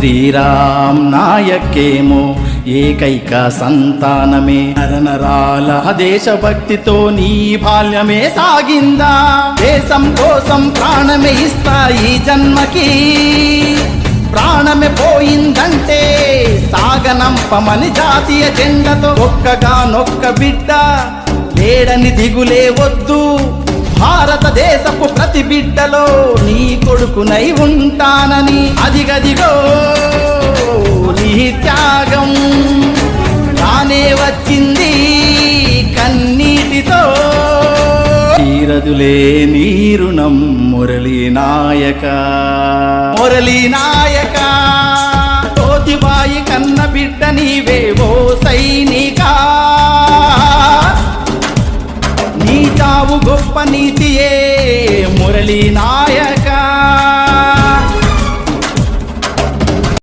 శ్రీరామ్ నాయకేమో ఏకైక సంతానమే. నరనరాల దేశభక్తితో నీ బాల్యమే సాగిందా. దేశం కోసం ప్రాణమే ఇస్తా ఈ జన్మకి. ప్రాణమే పోయిందంటే సాగనంపమని జాతీయ జెండతో ఒక్కగానొక్క బిడ్డ లేడని దిగులే వద్దు. భారతదేశపు ప్రతి బిడ్డలో నీ కొడుకునై ఉంటానని. అదిగదిగో నీ త్యాగం రానే వచ్చింది కన్నీటితో. తీరదులే నీ రుణం మురళీ నాయక. మురళీ నాయక తోతిబాయి కన్న బిడ్డ నీవే ఓ సైనికా. నీ చావు గొప్ప నీతియే మురళీ నాయక.